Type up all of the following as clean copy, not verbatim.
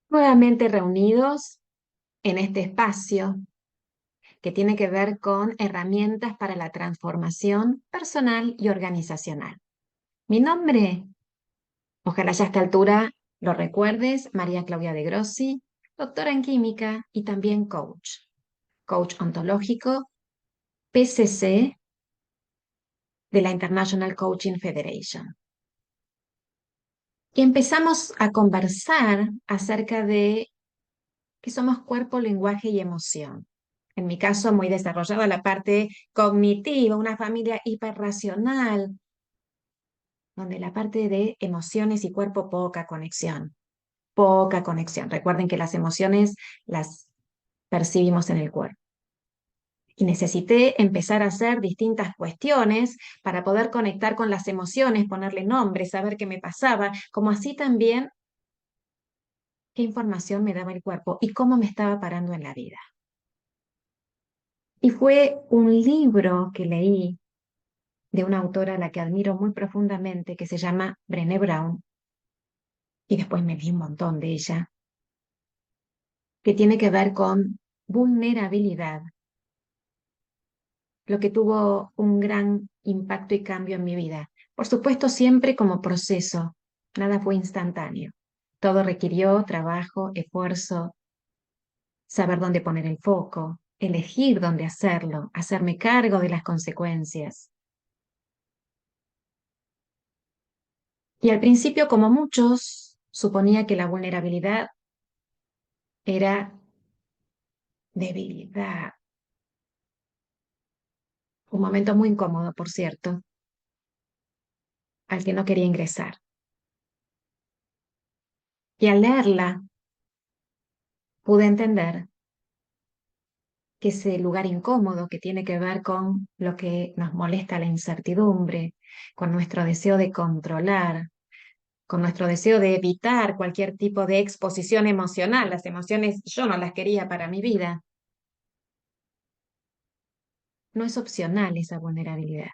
Nuevamente reunidos en este espacio que tiene que ver con herramientas para la transformación personal y organizacional. Mi nombre, ojalá ya a esta altura lo recuerdes, María Claudia de Grossi, doctora en química y también coach ontológico, PCC de la International Coaching Federation. Y empezamos a conversar acerca de que somos cuerpo, lenguaje y emoción. En mi caso, muy desarrollada la parte cognitiva, una familia hiperracional, donde la parte de emociones y cuerpo poca conexión. Poca conexión. Recuerden que las emociones las percibimos en el cuerpo. Y necesité empezar a hacer distintas cuestiones para poder conectar con las emociones, ponerle nombre, saber qué me pasaba, como así también qué información me daba el cuerpo y cómo me estaba parando en la vida. Y fue un libro que leí de una autora a la que admiro muy profundamente, que se llama Brené Brown, y después me vi un montón de ella, que tiene que ver con vulnerabilidad, lo que tuvo un gran impacto y cambio en mi vida. Por supuesto, siempre como proceso, nada fue instantáneo. Todo requirió trabajo, esfuerzo, saber dónde poner el foco, elegir dónde hacerlo, hacerme cargo de las consecuencias. Y al principio, como muchos, suponía que la vulnerabilidad era debilidad. Un momento muy incómodo, por cierto, al que no quería ingresar. Y al leerla, pude entender que ese lugar incómodo que tiene que ver con lo que nos molesta, la incertidumbre, con nuestro deseo de controlar, con nuestro deseo de evitar cualquier tipo de exposición emocional. Las emociones yo no las quería para mi vida. No es opcional esa vulnerabilidad.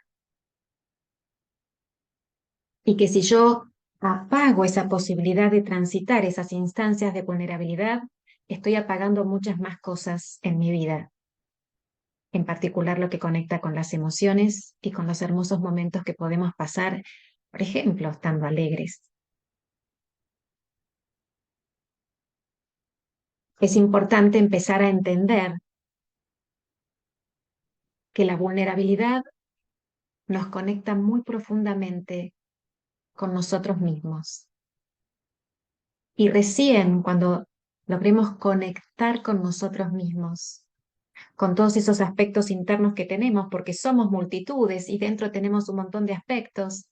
Y que si yo apago esa posibilidad de transitar esas instancias de vulnerabilidad, estoy apagando muchas más cosas en mi vida, en particular lo que conecta con las emociones y con los hermosos momentos que podemos pasar, por ejemplo, estando alegres. Es importante empezar a entender que la vulnerabilidad nos conecta muy profundamente con nosotros mismos. Y recién cuando logremos conectar con nosotros mismos, con todos esos aspectos internos que tenemos, porque somos multitudes y dentro tenemos un montón de aspectos,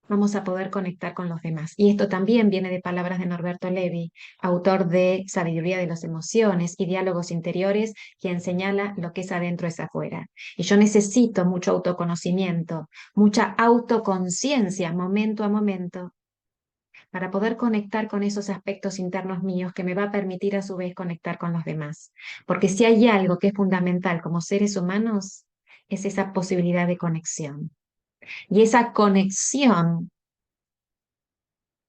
vamos a poder conectar con los demás. Y esto también viene de palabras de Norberto Levi, autor de Sabiduría de las Emociones y Diálogos Interiores, quien señala lo que es adentro es afuera. Y yo necesito mucho autoconocimiento, mucha autoconciencia momento a momento para poder conectar con esos aspectos internos míos que me va a permitir a su vez conectar con los demás. Porque si hay algo que es fundamental como seres humanos, es esa posibilidad de conexión. Y esa conexión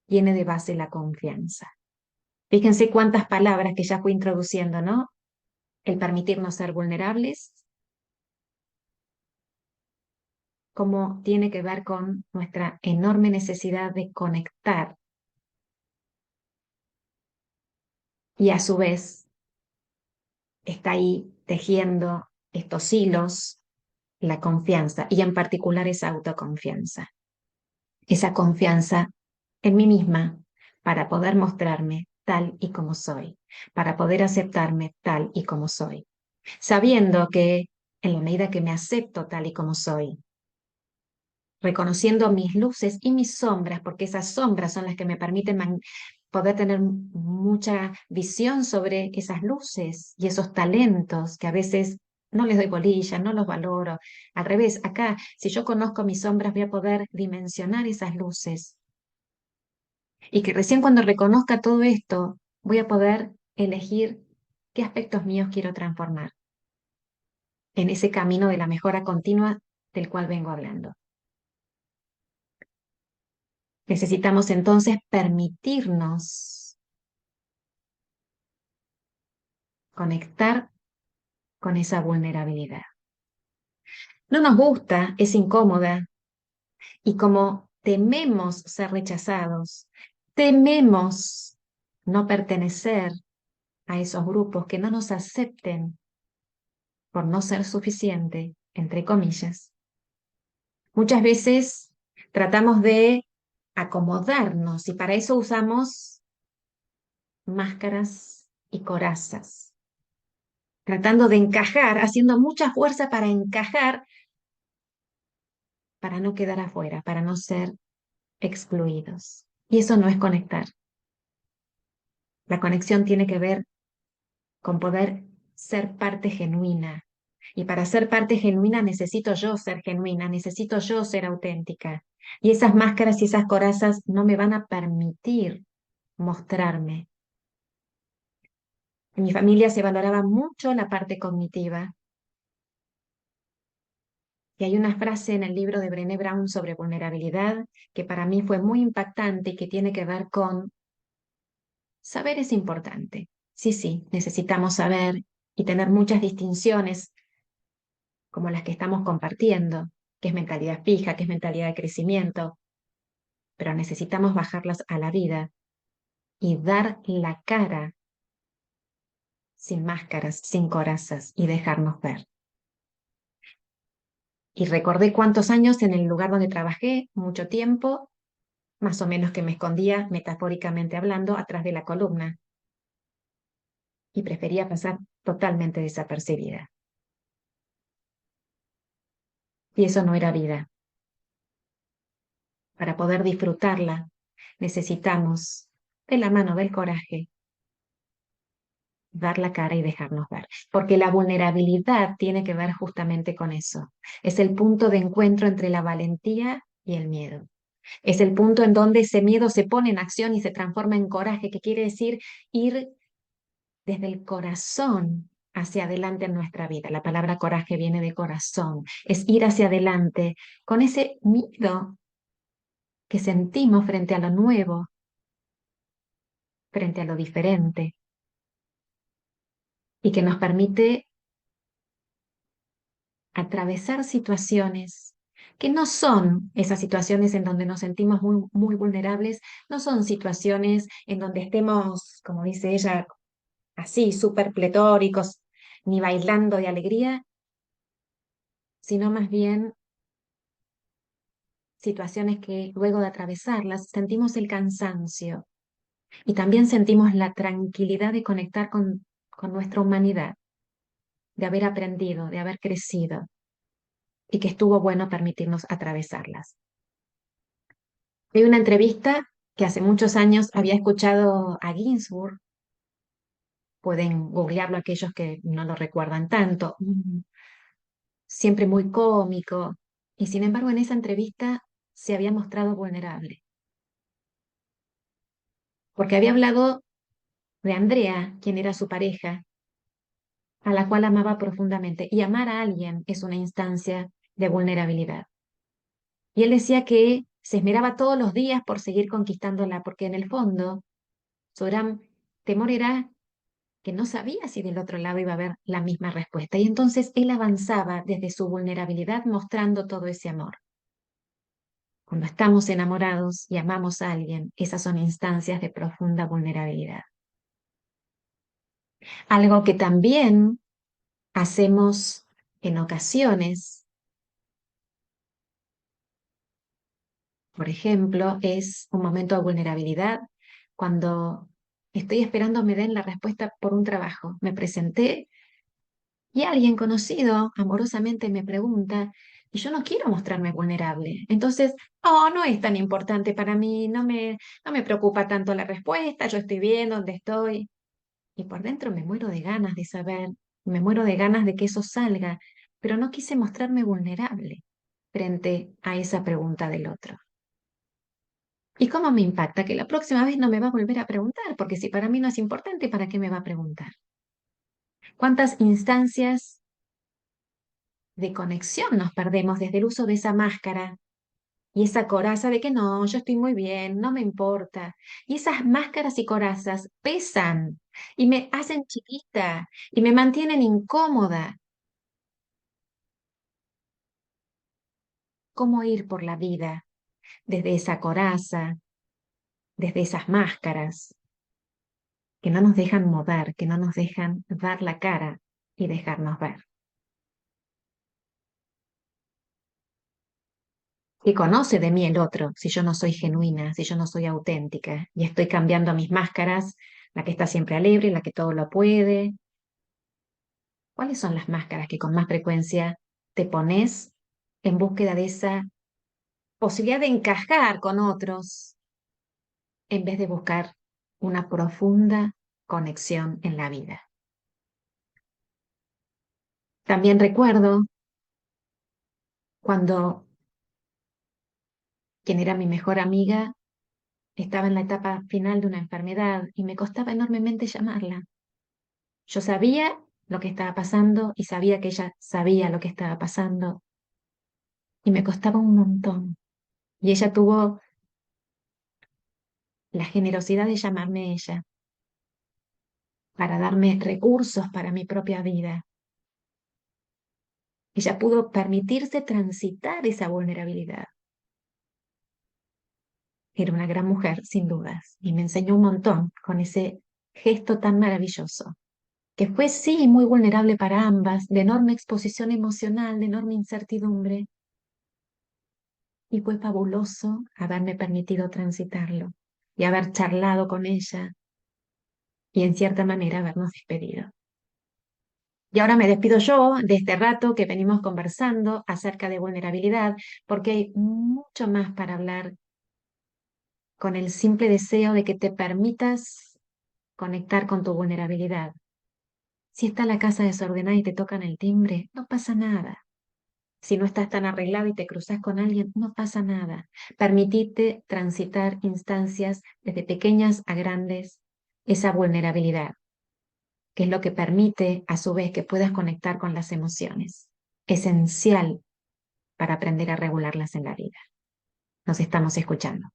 tiene de base la confianza. Fíjense cuántas palabras que ya fui introduciendo, ¿no? El permitirnos ser vulnerables, como tiene que ver con nuestra enorme necesidad de conectar y a su vez está ahí tejiendo estos hilos la confianza y en particular esa autoconfianza, esa confianza en mí misma para poder mostrarme tal y como soy, para poder aceptarme tal y como soy, sabiendo que en la medida que me acepto tal y como soy, reconociendo mis luces y mis sombras, porque esas sombras son las que me permiten poder tener mucha visión sobre esas luces y esos talentos que a veces no les doy bolilla, no los valoro. Al revés, acá, si yo conozco mis sombras, voy a poder dimensionar esas luces. Y que recién cuando reconozca todo esto, voy a poder elegir qué aspectos míos quiero transformar en ese camino de la mejora continua del cual vengo hablando. Necesitamos entonces permitirnos conectar con esa vulnerabilidad. No nos gusta, es incómoda, y como tememos ser rechazados, tememos no pertenecer a esos grupos que no nos acepten por no ser suficiente, entre comillas, muchas veces tratamos de acomodarnos y para eso usamos máscaras y corazas, tratando de encajar, haciendo mucha fuerza para encajar, para no quedar afuera, para no ser excluidos. Y eso no es conectar. La conexión tiene que ver con poder ser parte genuina. Y para ser parte genuina necesito yo ser genuina, necesito yo ser auténtica. Y esas máscaras y esas corazas no me van a permitir mostrarme. En mi familia se valoraba mucho la parte cognitiva. Y hay una frase en el libro de Brené Brown sobre vulnerabilidad que para mí fue muy impactante y que tiene que ver con saber es importante. Sí, sí, necesitamos saber y tener muchas distinciones como las que estamos compartiendo, que es mentalidad fija, que es mentalidad de crecimiento, pero necesitamos bajarlas a la vida y dar la cara sin máscaras, sin corazas y dejarnos ver. Y recordé cuántos años en el lugar donde trabajé, mucho tiempo, más o menos que me escondía, metafóricamente hablando, atrás de la columna y prefería pasar totalmente desapercibida. Y eso no era vida. Para poder disfrutarla, necesitamos, de la mano del coraje, dar la cara y dejarnos ver. Porque la vulnerabilidad tiene que ver justamente con eso. Es el punto de encuentro entre la valentía y el miedo. Es el punto en donde ese miedo se pone en acción y se transforma en coraje, que quiere decir ir desde el corazón hacia adelante en nuestra vida. La palabra coraje viene de corazón. Es ir hacia adelante con ese miedo que sentimos frente a lo nuevo, frente a lo diferente, y que nos permite atravesar situaciones que no son esas situaciones en donde nos sentimos muy, muy vulnerables, no son situaciones en donde estemos, como dice ella, así, súper pletóricos, ni bailando de alegría, sino más bien situaciones que luego de atravesarlas sentimos el cansancio y también sentimos la tranquilidad de conectar con nuestra humanidad, de haber aprendido, de haber crecido y que estuvo bueno permitirnos atravesarlas. Hay una entrevista que hace muchos años había escuchado a Ginsburg, pueden googlearlo aquellos que no lo recuerdan tanto, siempre muy cómico, y sin embargo en esa entrevista se había mostrado vulnerable, porque había hablado de Andrea, quien era su pareja, a la cual amaba profundamente, y amar a alguien es una instancia de vulnerabilidad. Y él decía que se esmeraba todos los días por seguir conquistándola, porque en el fondo su gran temor era que no sabía si del otro lado iba a haber la misma respuesta. Y entonces él avanzaba desde su vulnerabilidad mostrando todo ese amor. Cuando estamos enamorados y amamos a alguien, esas son instancias de profunda vulnerabilidad. Algo que también hacemos en ocasiones, por ejemplo, es un momento de vulnerabilidad cuando estoy esperando me den la respuesta por un trabajo. Me presenté y alguien conocido amorosamente me pregunta, y yo no quiero mostrarme vulnerable. Entonces, oh, no es tan importante para mí, no me preocupa tanto la respuesta, yo estoy bien donde estoy. Y por dentro me muero de ganas de saber, me muero de ganas de que eso salga, pero no quise mostrarme vulnerable frente a esa pregunta del otro. ¿Y cómo me impacta? Que la próxima vez no me va a volver a preguntar, porque si para mí no es importante, ¿para qué me va a preguntar? ¿Cuántas instancias de conexión nos perdemos desde el uso de esa máscara Y esa coraza de que no, yo estoy muy bien, no me importa. Y esas máscaras y corazas pesan y me hacen chiquita y me mantienen incómoda. ¿Cómo ir por la vida desde esa coraza, desde esas máscaras que no nos dejan mover, que no nos dejan dar la cara y dejarnos ver? ¿Qué conoce de mí el otro si yo no soy genuina, si yo no soy auténtica y estoy cambiando mis máscaras, la que está siempre alegre, la que todo lo puede? ¿Cuáles son las máscaras que con más frecuencia te pones en búsqueda de esa posibilidad de encajar con otros en vez de buscar una profunda conexión en la vida? También recuerdo cuando quien era mi mejor amiga estaba en la etapa final de una enfermedad y me costaba enormemente llamarla. Yo sabía lo que estaba pasando y sabía que ella sabía lo que estaba pasando y me costaba un montón. Y ella tuvo la generosidad de llamarme ella para darme recursos para mi propia vida. Ella pudo permitirse transitar esa vulnerabilidad. Era una gran mujer, sin dudas, y me enseñó un montón con ese gesto tan maravilloso, que fue sí muy vulnerable para ambas, de enorme exposición emocional, de enorme incertidumbre, y fue fabuloso haberme permitido transitarlo y haber charlado con ella y en cierta manera habernos despedido. Y ahora me despido yo de este rato que venimos conversando acerca de vulnerabilidad, porque hay mucho más para hablar con el simple deseo de que te permitas conectar con tu vulnerabilidad. Si está la casa desordenada y te tocan el timbre, no pasa nada. Si no estás tan arreglado y te cruzas con alguien, no pasa nada. Permitite transitar instancias desde pequeñas a grandes, esa vulnerabilidad, que es lo que permite a su vez que puedas conectar con las emociones. Esencial para aprender a regularlas en la vida. Nos estamos escuchando.